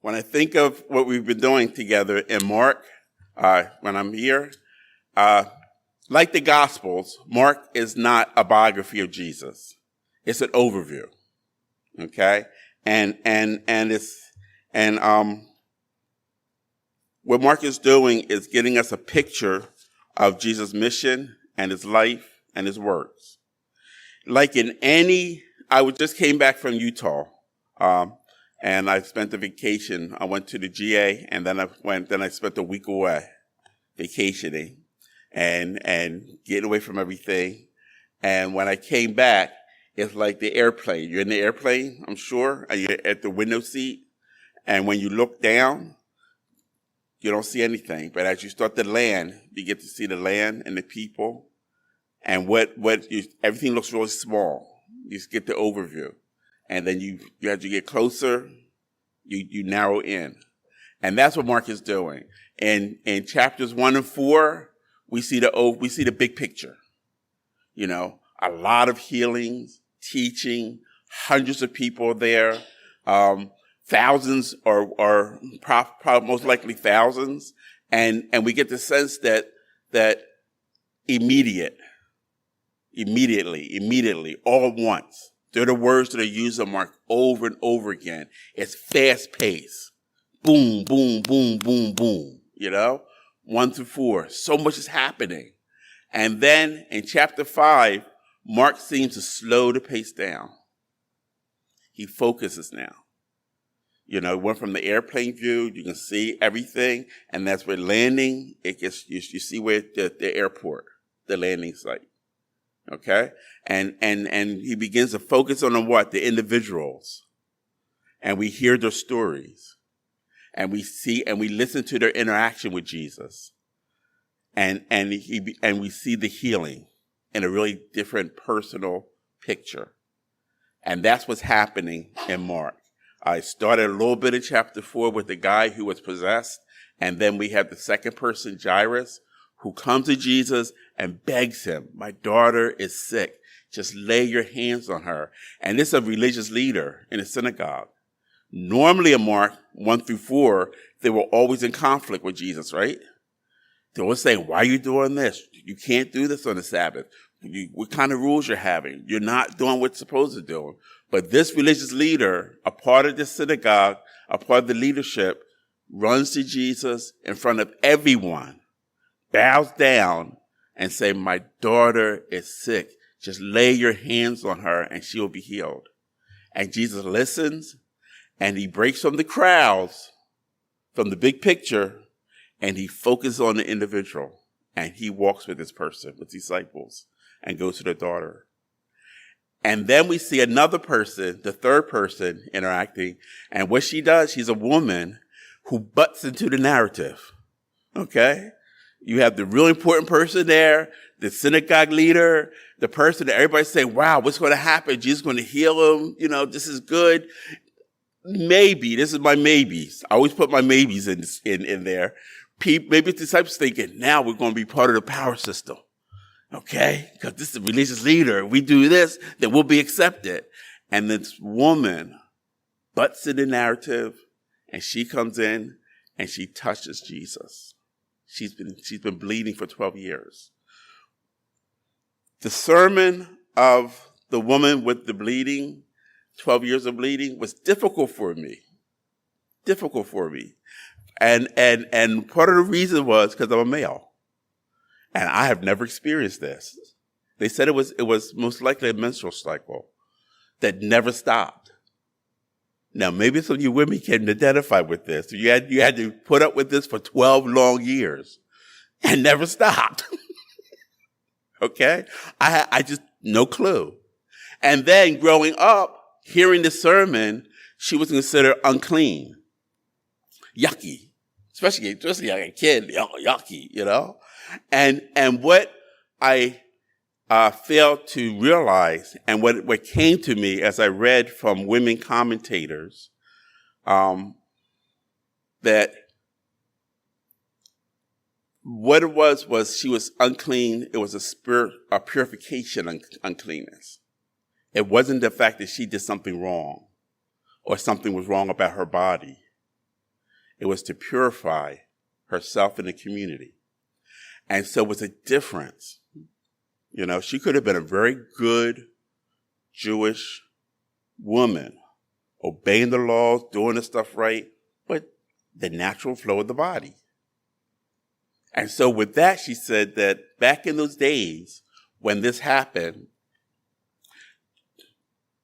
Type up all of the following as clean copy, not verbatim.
When I think of what we've been doing together in Mark, when I'm here, like the Gospels, Mark is not a biography of Jesus. It's an overview. Okay? What Mark is doing is getting us a picture of Jesus' mission and his life and his works. Like I just came back from Utah, and I spent a vacation. I went to the GA, and then I spent a week away vacationing and getting away from everything. And when I came back, it's like the airplane. You're in the airplane, I'm sure, and you're at the window seat. And when you look down, you don't see anything. But as you start to land, you get to see the land and the people. And everything looks really small. You just get the overview. And then as you get closer, you narrow in. And that's what Mark is doing. In chapters 1 and 4, we see the big picture. You know, a lot of healings, teaching, hundreds of people there, thousands or probably most likely thousands. And we get the sense that immediately, all at once. They're the words that are used in Mark over and over again. It's fast paced. Boom, boom, boom, boom, boom. 1 through 4. So much is happening. And then in chapter 5, Mark seems to slow the pace down. He focuses now. It went from the airplane view. You can see everything. And that's where landing, you see where the airport, the landing site. Okay? And he begins to focus on what? The individuals. And we hear their stories. And we listen to their interaction with Jesus. And we see the healing in a really different personal picture. And that's what's happening in Mark. I started a little bit in chapter 4 with the guy who was possessed. And then we have the second person, Jairus, who comes to Jesus and begs him, my daughter is sick. Just lay your hands on her. And this is a religious leader in a synagogue. Normally in Mark 1 through 4, they were always in conflict with Jesus, right? They were saying, why are you doing this? You can't do this on the Sabbath. What kind of rules you're having? You're not doing what you're supposed to do. But this religious leader, a part of the synagogue, a part of the leadership, runs to Jesus in front of everyone, bows down, and say, my daughter is sick. Just lay your hands on her and she will be healed. And Jesus listens, and he breaks from the crowds, from the big picture, and he focuses on the individual. And he walks with this person, with disciples, and goes to the daughter. And then we see another person, the third person, interacting. And what she does, she's a woman who butts into the narrative. Okay? You have the really important person there, the synagogue leader, the person that everybody's saying, wow, what's going to happen? Jesus is going to heal him. This is good. Maybe. This is my maybes. I always put my maybes in there. Maybe the disciples thinking, now we're going to be part of the power system. Okay? Because this is a religious leader. If we do this, then we'll be accepted. And this woman butts in the narrative, and she comes in and she touches Jesus. She's been bleeding for 12 years. The sermon of the woman with the bleeding, 12 years of bleeding, was difficult for me. And part of the reason was because I'm a male. And I have never experienced this. They said it was most likely a menstrual cycle that never stopped. Now, maybe some of you women can identify with this. You had to put up with this for 12 long years and never stopped. Okay? I just, no clue. And then growing up, hearing the sermon, she was considered unclean. Yucky. Especially like a kid, yucky, And what I failed to realize, and what came to me as I read from women commentators, that what it was she was unclean. It was a purification uncleanness. It wasn't the fact that she did something wrong or something was wrong about her body. It was to purify herself and the community. And so it was a difference. You know, she could have been a very good Jewish woman, obeying the laws, doing the stuff right, but the natural flow of the body. And so with that, she said that back in those days when this happened,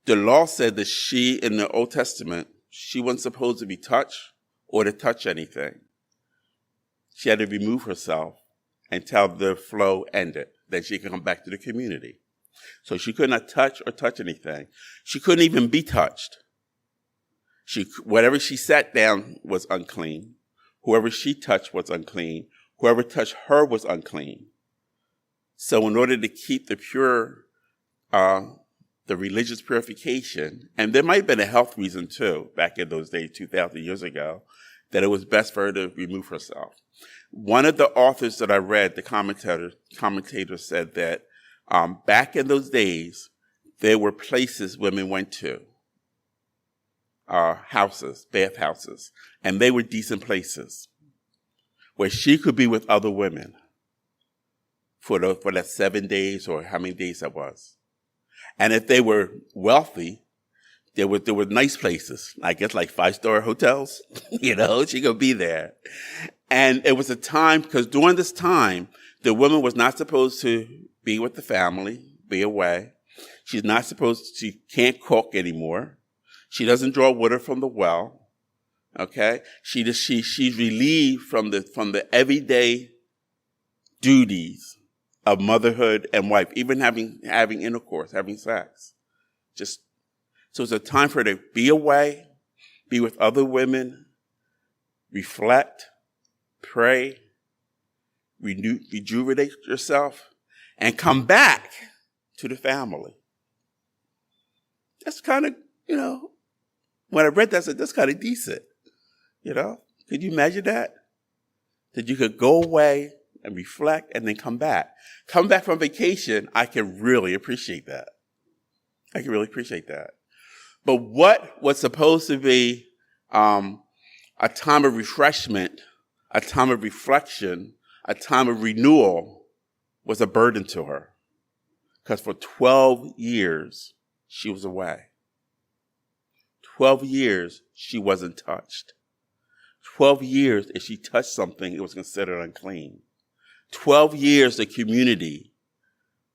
the law said that she, in the Old Testament, she wasn't supposed to be touched or to touch anything. She had to remove herself until the flow ended. Then she could come back to the community. So she could not touch or touch anything. She couldn't even be touched. Whatever she sat down was unclean. Whoever she touched was unclean. Whoever touched her was unclean. So in order to keep the religious purification, and there might have been a health reason too, back in those days, 2,000 years ago, that it was best for her to remove herself. One of the authors that I read, the commentator said that back in those days, there were places women went to, houses, bath houses, and they were decent places where she could be with other women for that 7 days or how many days that was. And if they were wealthy, there were nice places, I guess like 5-star hotels, you know, she could be there. And it was a time, because during this time, the woman was not supposed to be with the family, be away. She can't cook anymore. She doesn't draw water from the well. Okay? She's relieved from the everyday duties of motherhood and wife, even having intercourse, having sex. So it's a time for her to be away, be with other women, reflect, pray, rejuvenate yourself, and come back to the family. That's kind of, you know, when I read that, I said, that's kind of decent. You know, could you imagine that? That you could go away and reflect and then come back. Come back from vacation, I can really appreciate that. But what was supposed to be a time of refreshment, a time of reflection, a time of renewal was a burden to her. Because for 12 years, she was away. 12 years, she wasn't touched. 12 years, if she touched something, it was considered unclean. 12 years, the community,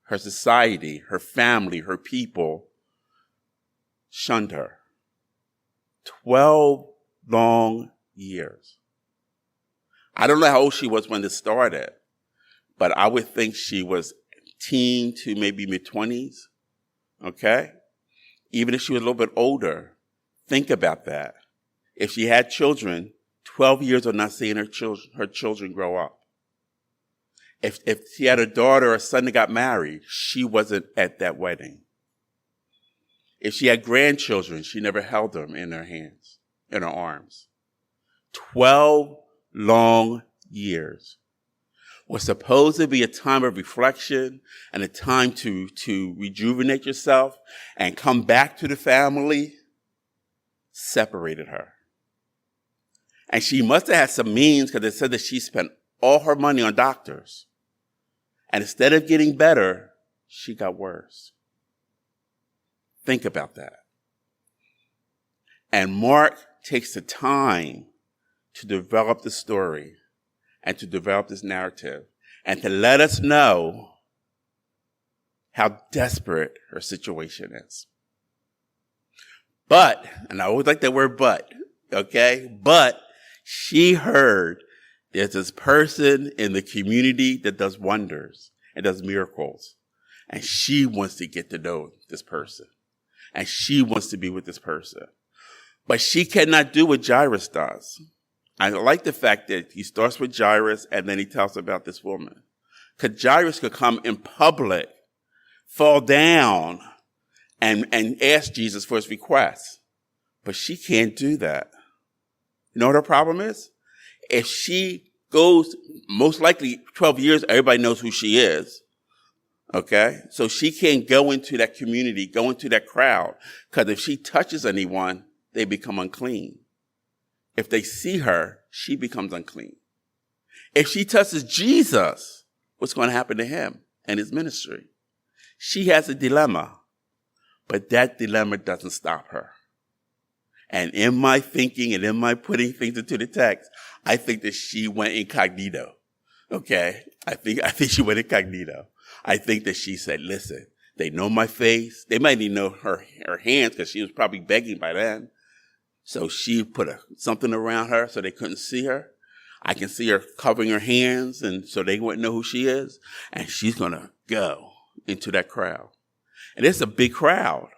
her society, her family, her people shunned her. 12 long years. I don't know how old she was when this started, but I would think she was teen to maybe mid-20s, okay? Even if she was a little bit older, think about that. If she had children, 12 years of not seeing her children grow up. If she had a daughter or a son that got married, she wasn't at that wedding. If she had grandchildren, she never held them in her hands, in her arms. 12 long years was supposed to be a time of reflection and a time to rejuvenate yourself and come back to the family, separated her. And she must have had some means, because it said that she spent all her money on doctors. And instead of getting better, she got worse. Think about that. And Mark takes the time to develop the story and to develop this narrative and to let us know how desperate her situation is. But, and I always like that word but, okay? But she heard there's this person in the community that does wonders and does miracles. And she wants to get to know this person. And she wants to be with this person. But she cannot do what Jairus does. I like the fact that he starts with Jairus and then he tells about this woman. Because Jairus could come in public, fall down, and ask Jesus for his request. But she can't do that. You know what her problem is? If she goes, most likely 12 years, everybody knows who she is. Okay? So she can't go into that community, go into that crowd. Because if she touches anyone, they become unclean. if they see her, she becomes unclean. If she touches Jesus, what's going to happen to him and his ministry? She has a dilemma, but that dilemma doesn't stop her. And in my thinking and in my putting things into the text, I think that she went incognito. Okay? I think she went incognito. I think that she said, listen, they know my face. They might even know her hands because she was probably begging by then. So she put something around her so they couldn't see her. I can see her covering her hands, and so they wouldn't know who she is. And she's going to go into that crowd. And it's a big crowd.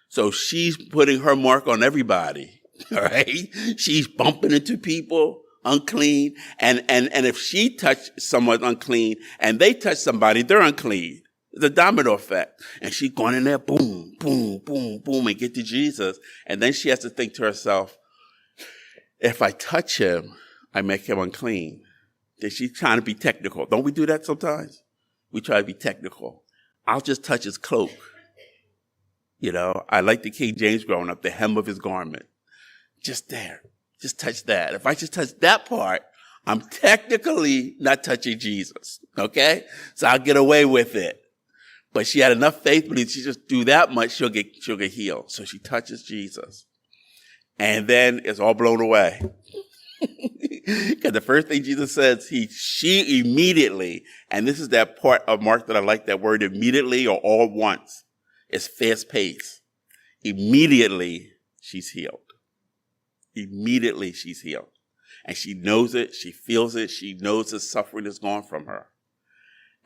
So she's putting her mark on everybody, all right? She's bumping into people, unclean. And if she touched someone unclean and they touch somebody, they're unclean. It's a domino effect. And she's going in there, boom, boom, boom, boom, and get to Jesus. And then she has to think to herself, if I touch him, I make him unclean. That she's trying to be technical. Don't we do that sometimes? We try to be technical. I'll just touch his cloak. You know, I like the King James growing up, the hem of his garment. Just there. Just touch that. If I just touch that part, I'm technically not touching Jesus. Okay? So I'll get away with it. But she had enough faith, but if she just do that much, she'll get healed. So she touches Jesus. And then it's all blown away. Because the first thing Jesus says, she immediately, and this is that part of Mark that I like, that word immediately or all once. It's fast paced. Immediately, she's healed. Immediately, she's healed. And she knows it. She feels it. She knows the suffering is gone from her.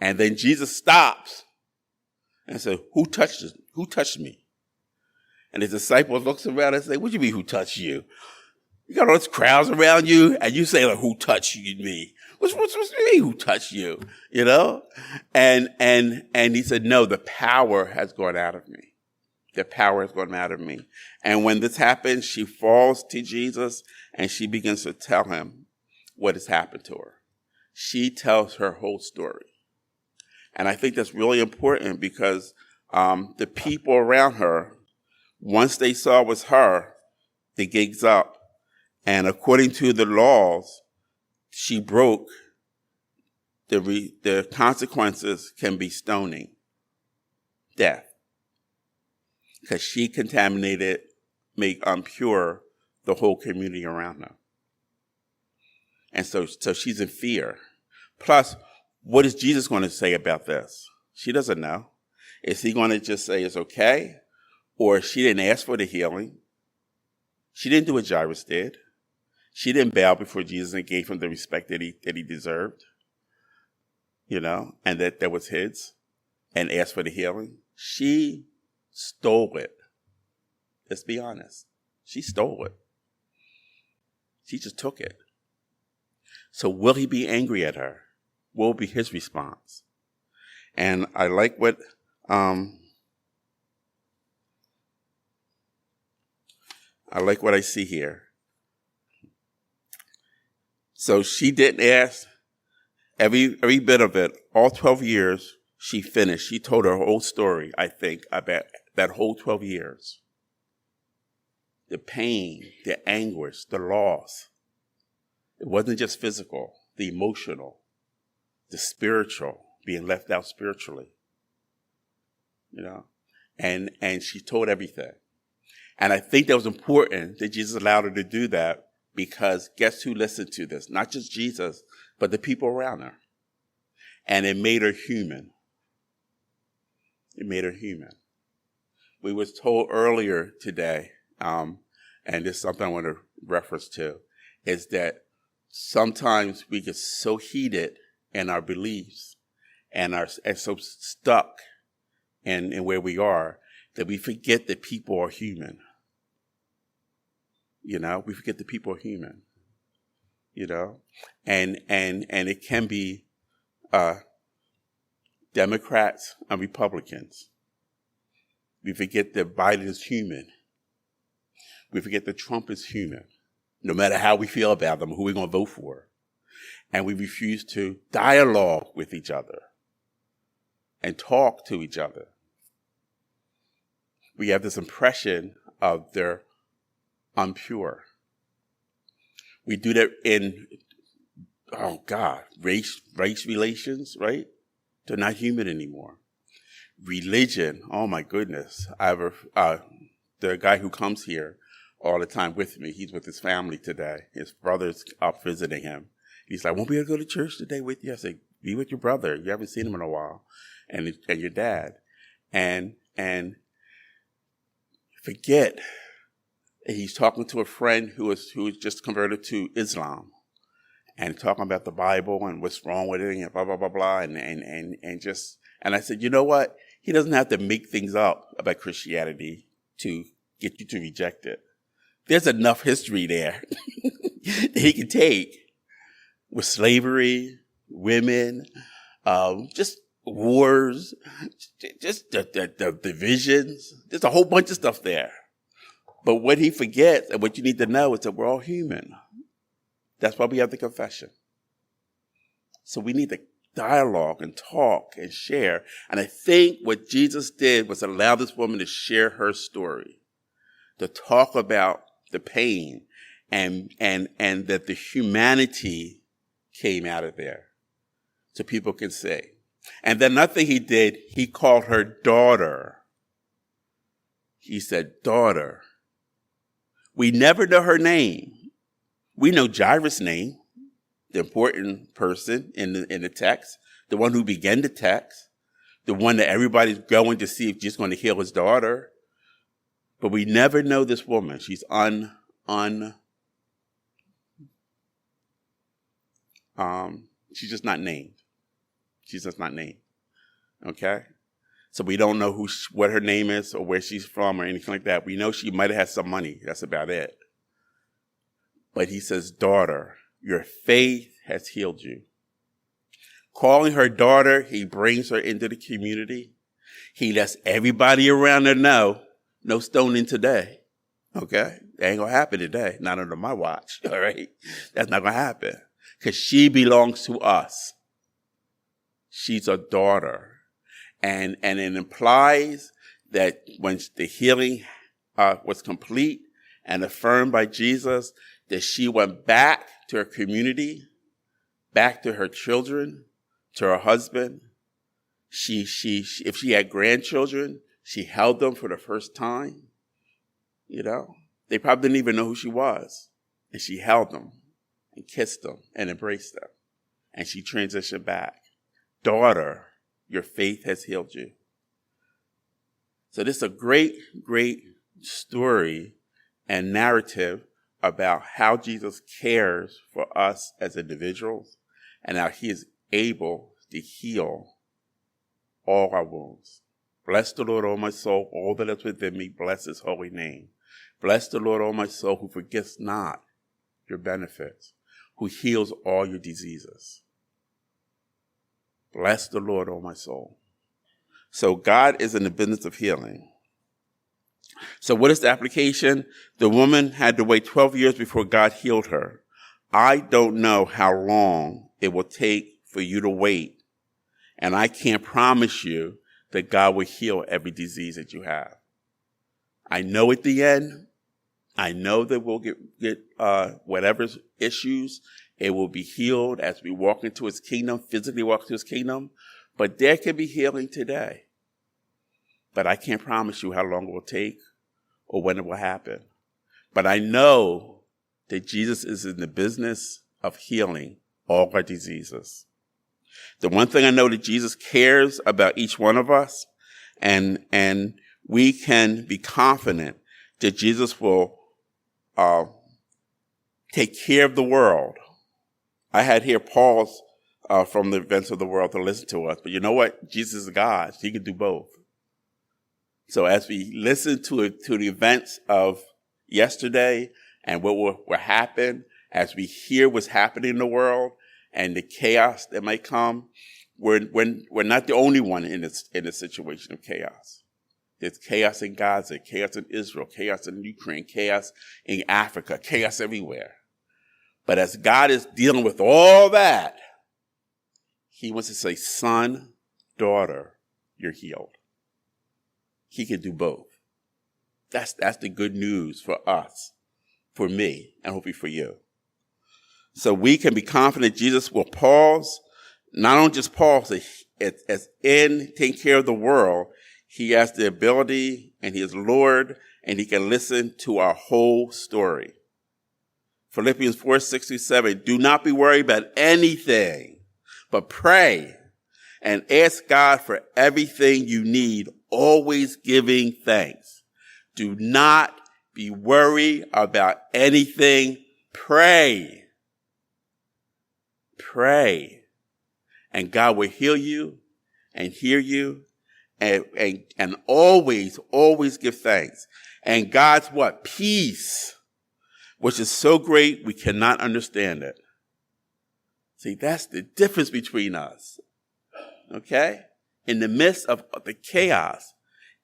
And then Jesus stops and says, who touched us? Who touched me? And his disciples looks around and say, what do you mean, who touched you? You got all those crowds around you, and you say, like, who touched me? What's me? Who touched you? You know? And he said, no, the power has gone out of me. The power has gone out of me. And when this happens, she falls to Jesus and she begins to tell him what has happened to her. She tells her whole story. And I think that's really important because the people around her, once they saw it was her, the gig's up. And according to the laws, she broke, the consequences can be stoning, death. Because she contaminated, made impure the whole community around her. And so she's in fear. Plus, what is Jesus going to say about this? She doesn't know. Is he going to just say it's okay? Or she didn't ask for the healing? She didn't do what Jairus did. She didn't bow before Jesus and gave him the respect that he deserved, you know, and that was his, and asked for the healing. She stole it. Let's be honest. She stole it. She just took it. So will he be angry at her? What will be his response? And I like what I see here. So she didn't ask every bit of it. All 12 years she finished. She told her whole story, I think, about that whole 12 years. The pain, the anguish, the loss. It wasn't just physical, the emotional, the spiritual, being left out spiritually. You know? And she told everything. And I think that was important that Jesus allowed her to do that. Because guess who listened to this? Not just Jesus, but the people around her. And it made her human. It made her human. We was told earlier today, and this is something I want to reference to, is that sometimes we get so heated in our beliefs and so stuck in where we are that we forget that people are human. You know, we forget that people are human, you know, and it can be Democrats and Republicans. We forget that Biden is human. We forget that Trump is human, no matter how we feel about them, who we're going to vote for. And we refuse to dialogue with each other and talk to each other. We have this impression of they're impure. We do that in, oh God, race relations, right? They're not human anymore. Religion, oh my goodness. I have the guy who comes here all the time with me, he's with his family today. His brother's up visiting him. He's like, won't be able to go to church today with you? I say, be with your brother. You haven't seen him in a while. And your dad. And forget, he's talking to a friend who is just converted to Islam and talking about the Bible and what's wrong with it and blah, blah, blah, blah. And I said, you know what? He doesn't have to make things up about Christianity to get you to reject it. There's enough history there that he can take with slavery, women, just wars, just the divisions. There's a whole bunch of stuff there. But what he forgets and what you need to know is that we're all human. That's why we have the confession. So we need to dialogue and talk and share. And I think what Jesus did was allow this woman to share her story, to talk about the pain and that the humanity came out of there so people can say. And then another thing he did, he called her daughter. He said, daughter. We never know her name. We know Jairus' name, the important person in the text, the one who began the text, the one that everybody's going to see if Jesus going to heal his daughter. But we never know this woman. She's she's just not named. She's just not named. Okay? So we don't know what her name is or where she's from or anything like that. We know she might have had some money. That's about it. But he says, daughter, your faith has healed you. Calling her daughter, he brings her into the community. He lets everybody around her know, no stoning today. Okay? That ain't going to happen today. Not under my watch. All right? That's not going to happen. Because she belongs to us. She's a daughter. And it implies that when the healing was complete and affirmed by Jesus, that she went back to her community, back to her children, to her husband. She if she had grandchildren, she held them for the first time. You know, they probably didn't even know who she was. And she held them and kissed them and embraced them. And she transitioned back. Daughter, your faith has healed you. So this is a great, great story and narrative about how Jesus cares for us as individuals and how he is able to heal all our wounds. Bless the Lord, O my soul, all that is within me, bless his holy name. Bless the Lord, O my soul, who forgets not your benefits, who heals all your diseases. Bless the Lord, O my soul. So God is in the business of healing. So what is the application? The woman had to wait 12 years before God healed her. I don't know how long it will take for you to wait. And I can't promise you that God will heal every disease that you have. I know at the end, I know that we'll get whatever issues, it will be healed as we walk into his kingdom, physically walk into his kingdom. But there can be healing today. But I can't promise you how long it will take or when it will happen. But I know that Jesus is in the business of healing all our diseases. The one thing I know that Jesus cares about each one of us, and we can be confident that Jesus will take care of the world. I had here Paul's from the events of the world to listen to us. But you know what? Jesus is God. He can do both. So as we listen to the events of yesterday and what will happen, as we hear what's happening in the world and the chaos that might come, we're not the only one in a situation of chaos. There's chaos in Gaza, chaos in Israel, chaos in Ukraine, chaos in Africa, chaos everywhere. But as God is dealing with all that, he wants to say, son, daughter, you're healed. He can do both. That's the good news for us, for me, and hopefully for you. So we can be confident Jesus will pause, not only just pause, as in taking care of the world, he has the ability and he is Lord and he can listen to our whole story. Philippians 4:6-7, do not be worried about anything, but pray and ask God for everything you need, always giving thanks. Do not be worried about anything. Pray. Pray. And God will heal you and hear you and always, always give thanks. And God's what? Peace, which is so great we cannot understand it. See, that's the difference between us. Okay? In the midst of the chaos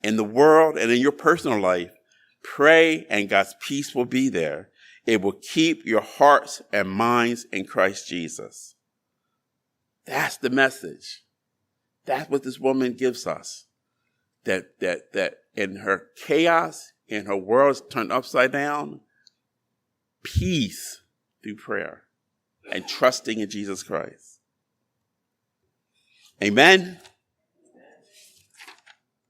in the world and in your personal life, pray and God's peace will be there. It will keep your hearts and minds in Christ Jesus. That's the message. That's what this woman gives us. That in her chaos, in her world turned upside down, peace through prayer and trusting in Jesus Christ. Amen.